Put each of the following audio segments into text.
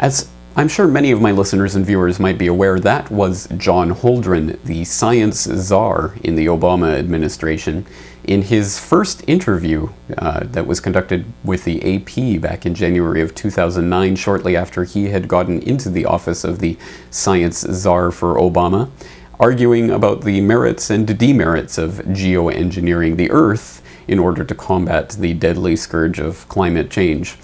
As I'm sure many of my listeners and viewers might be aware, that was John Holdren, the science czar in the Obama administration. In his first interview that was conducted with the AP back in January of 2009, shortly after he had gotten into the office of the science czar for Obama, arguing about the merits and demerits of geoengineering the Earth in order to combat the deadly scourge of climate change.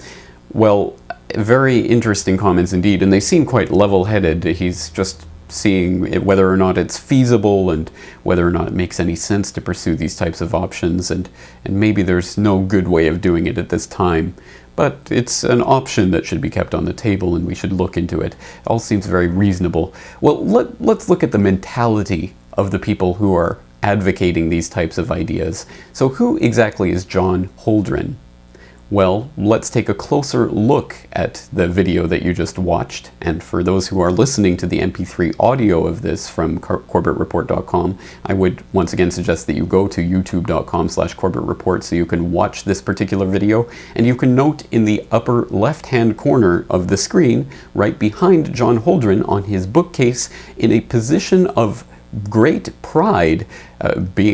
Well, very interesting comments indeed, and they seem quite level-headed. He's just seeing whether or not it's feasible and whether or not it makes any sense to pursue these types of options, and maybe there's no good way of doing it at this time. But it's an option that should be kept on the table, and we should look into it. It all seems very reasonable. Well, let's look at the mentality of the people who are advocating these types of ideas. So who exactly is John Holdren? Well, let's take a closer look at the video that you just watched. And for those who are listening to the MP3 audio of this from CorbettReport.com, I would once again suggest that you go to youtube.com/CorbettReport so you can watch this particular video. And you can note in the upper left-hand corner of the screen, right behind John Holdren on his bookcase, in a position of great pride,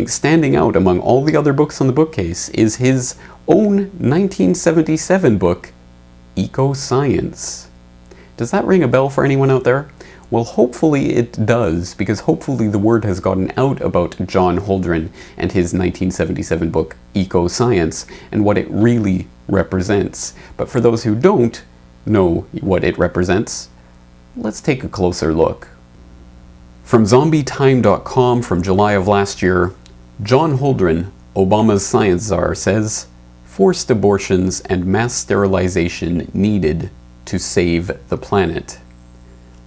standing out among all the other books on the bookcase, is his own 1977 book, Ecoscience. Does that ring a bell for anyone out there? Well, hopefully it does, because hopefully the word has gotten out about John Holdren and his 1977 book, Ecoscience, and what it really represents. But for those who don't know what it represents, let's take a closer look. From ZombieTime.com from July of last year, John Holdren, Obama's science czar, says, "Forced abortions and mass sterilization needed to save the planet."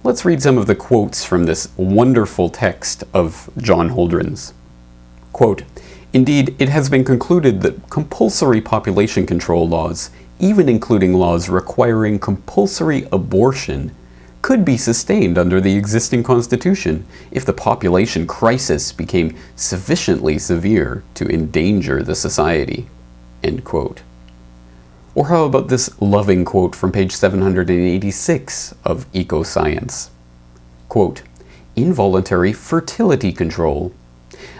Let's read some of the quotes from this wonderful text of John Holdren's. Quote, "Indeed, it has been concluded that compulsory population control laws, even including laws requiring compulsory abortion, could be sustained under the existing constitution if the population crisis became sufficiently severe to endanger the society." End quote. Or how about this loving quote from page 786 of Ecoscience? Quote, "Involuntary fertility control.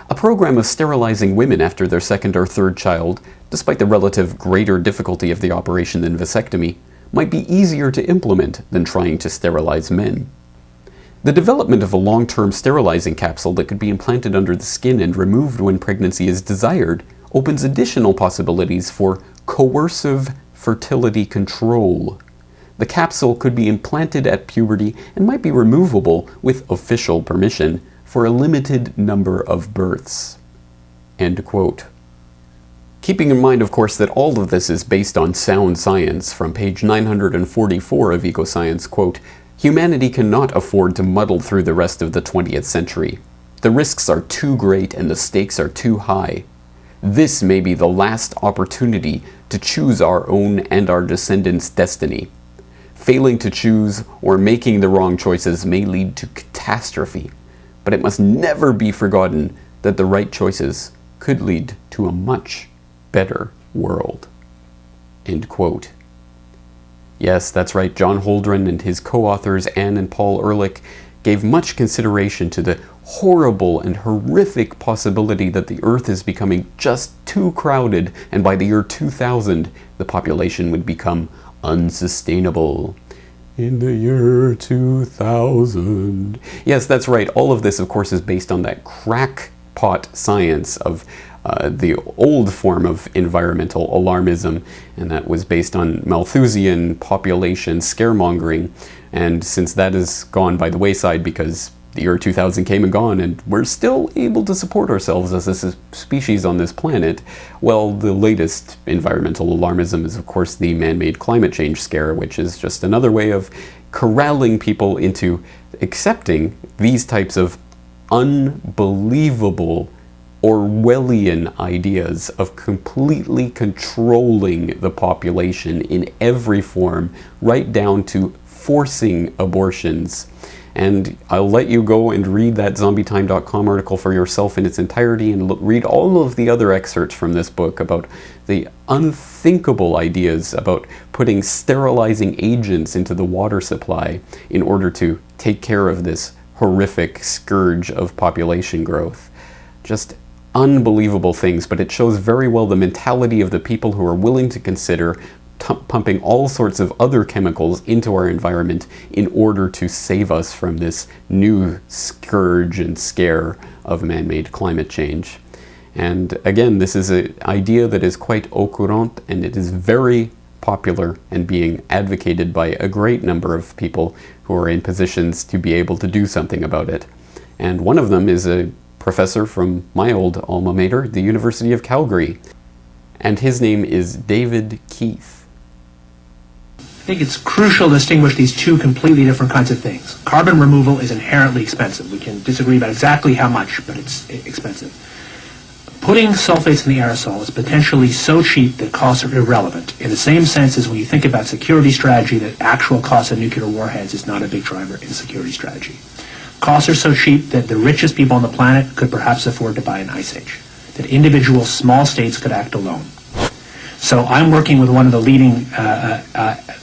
A program of sterilizing women after their second or third child, despite the relative greater difficulty of the operation than vasectomy, might be easier to implement than trying to sterilize men. The development of a long-term sterilizing capsule that could be implanted under the skin and removed when pregnancy is desired opens additional possibilities for coercive fertility control. The capsule could be implanted at puberty and might be removable with official permission for a limited number of births." End quote. Keeping in mind, of course, that all of this is based on sound science, from page 944 of Ecoscience, quote, "Humanity cannot afford to muddle through the rest of the 20th century. The risks are too great and the stakes are too high. This may be the last opportunity to choose our own and our descendants' destiny. Failing to choose or making the wrong choices may lead to catastrophe, but it must never be forgotten that the right choices could lead to a much better world." End quote. Yes, that's right. John Holdren and his co-authors Anne and Paul Ehrlich gave much consideration to the horrible and horrific possibility that the Earth is becoming just too crowded, and by the year 2000, the population would become unsustainable. In the year 2000. Yes, that's right. All of this, of course, is based on that crackpot science of the old form of environmental alarmism, and that was based on Malthusian population scaremongering. And since that has gone by the wayside because the year 2000 came and gone, and we're still able to support ourselves as a species on this planet, well, the latest environmental alarmism is, of course, the man-made climate change scare, which is just another way of corralling people into accepting these types of unbelievable Orwellian ideas of completely controlling the population in every form, right down to forcing abortions. And I'll let you go and read that zombietime.com article for yourself in its entirety, and read all of the other excerpts from this book about the unthinkable ideas about putting sterilizing agents into the water supply in order to take care of this horrific scourge of population growth. Just unbelievable things, but it shows very well the mentality of the people who are willing to consider pumping all sorts of other chemicals into our environment in order to save us from this new scourge and scare of man-made climate change. And again, this is an idea that is quite au courant, and it is very popular and being advocated by a great number of people who are in positions to be able to do something about it. And one of them is a professor from my old alma mater, the University of Calgary. And his name is David Keith. I think it's crucial to distinguish these two completely different kinds of things. Carbon removal is inherently expensive. We can disagree about exactly how much, but it's expensive. Putting sulfates in the aerosol is potentially so cheap that costs are irrelevant, in the same sense as when you think about security strategy, that actual cost of nuclear warheads is not a big driver in security strategy. Costs are so cheap that the richest people on the planet could perhaps afford to buy an ice age, that individual small states could act alone. So I'm working with one of the leading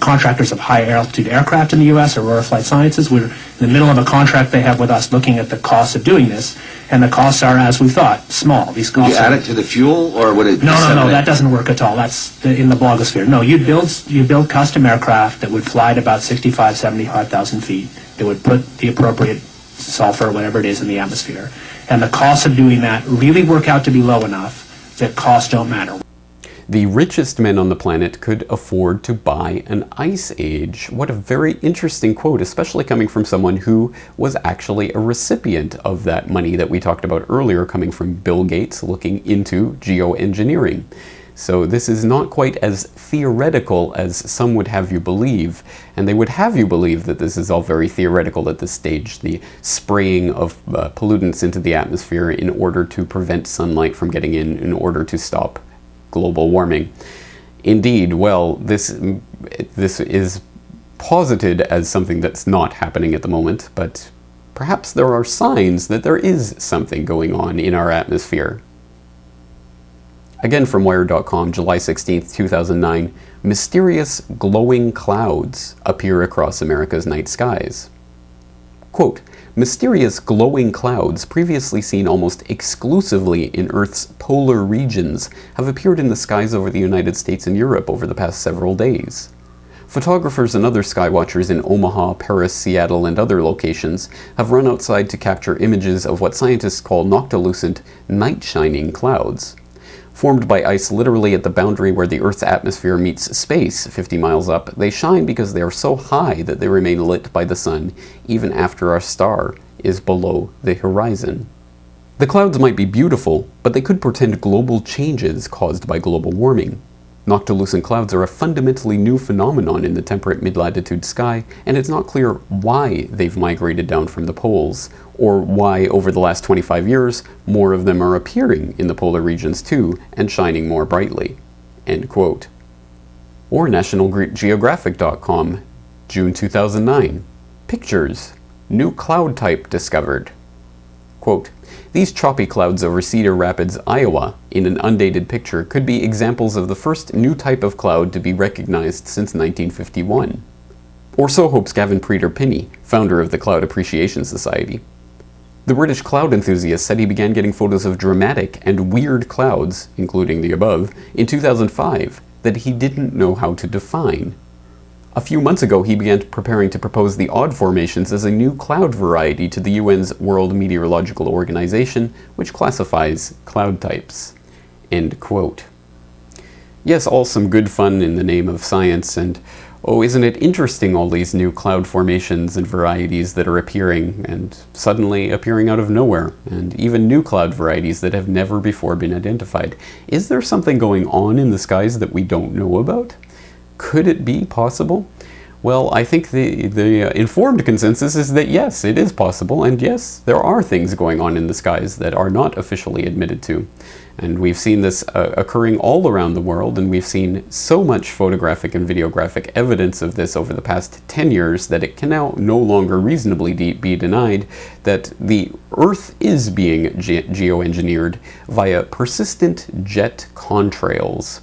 contractors of high-altitude aircraft in the U.S., Aurora Flight Sciences. We're in the middle of a contract they have with us looking at the costs of doing this, and the costs are, as we thought, small. These costs you add it to the fuel, or would it? No, that doesn't work at all. That's in the blogosphere. No, you build custom aircraft that would fly at about 75,000 feet, that would put the appropriate sulfur, whatever it is, in the atmosphere. And the costs of doing that really work out to be low enough that costs don't matter. The richest men on the planet could afford to buy an ice age. What a very interesting quote, especially coming from someone who was actually a recipient of that money that we talked about earlier, coming from Bill Gates looking into geoengineering. So this is not quite as theoretical as some would have you believe, and they would have you believe that this is all very theoretical at this stage, the spraying of pollutants into the atmosphere in order to prevent sunlight from getting in order to stop global warming. Indeed, well, this is posited as something that's not happening at the moment, but perhaps there are signs that there is something going on in our atmosphere. Again from Wired.com, July 16th, 2009, mysterious glowing clouds appear across America's night skies. Quote, mysterious glowing clouds, previously seen almost exclusively in Earth's polar regions, have appeared in the skies over the United States and Europe over the past several days. Photographers and other skywatchers in Omaha, Paris, Seattle, and other locations have run outside to capture images of what scientists call noctilucent, night-shining clouds. Formed by ice literally at the boundary where the Earth's atmosphere meets space 50 miles up, they shine because they are so high that they remain lit by the sun even after our star is below the horizon. The clouds might be beautiful, but they could portend global changes caused by global warming. Noctilucent clouds are a fundamentally new phenomenon in the temperate mid-latitude sky, and it's not clear why they've migrated down from the poles, or why over the last 25 years more of them are appearing in the polar regions too, and shining more brightly. End quote. Or NationalGeographic.com, June 2009. Pictures. New cloud type discovered. Quote, these choppy clouds over Cedar Rapids, Iowa, in an undated picture, could be examples of the first new type of cloud to be recognized since 1951. Or so hopes Gavin Preeter-Pinney, founder of the Cloud Appreciation Society. The British cloud enthusiast said he began getting photos of dramatic and weird clouds, including the above, in 2005 that he didn't know how to define. A few months ago, he began preparing to propose the odd formations as a new cloud variety to the UN's World Meteorological Organization, which classifies cloud types. End quote. Yes, all some good fun in the name of science, and oh, isn't it interesting, all these new cloud formations and varieties that are appearing, and suddenly appearing out of nowhere, and even new cloud varieties that have never before been identified. Is there something going on in the skies that we don't know about? Could it be possible? Well, I think the informed consensus is that yes, it is possible, and yes, there are things going on in the skies that are not officially admitted to. And we've seen this occurring all around the world, and we've seen so much photographic and videographic evidence of this over the past 10 years that it can now no longer reasonably be denied that the Earth is being geoengineered via persistent jet contrails.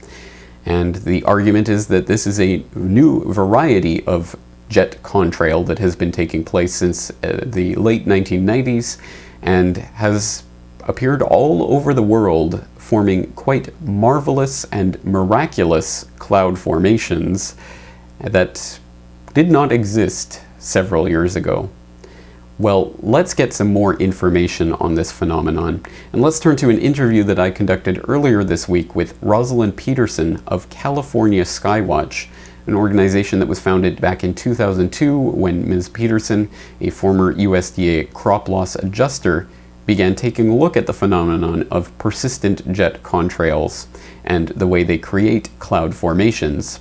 And the argument is that this is a new variety of jet contrail that has been taking place since the late 1990s and has appeared all over the world, forming quite marvelous and miraculous cloud formations that did not exist several years ago. Well, let's get some more information on this phenomenon, and let's turn to an interview that I conducted earlier this week with Rosalind Peterson of California Skywatch, an organization that was founded back in 2002 when Ms. Peterson, a former USDA crop loss adjuster, began taking a look at the phenomenon of persistent jet contrails and the way they create cloud formations.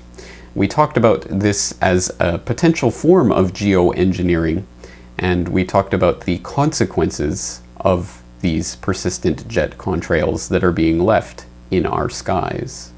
We talked about this as a potential form of geoengineering, and we talked about the consequences of these persistent jet contrails that are being left in our skies.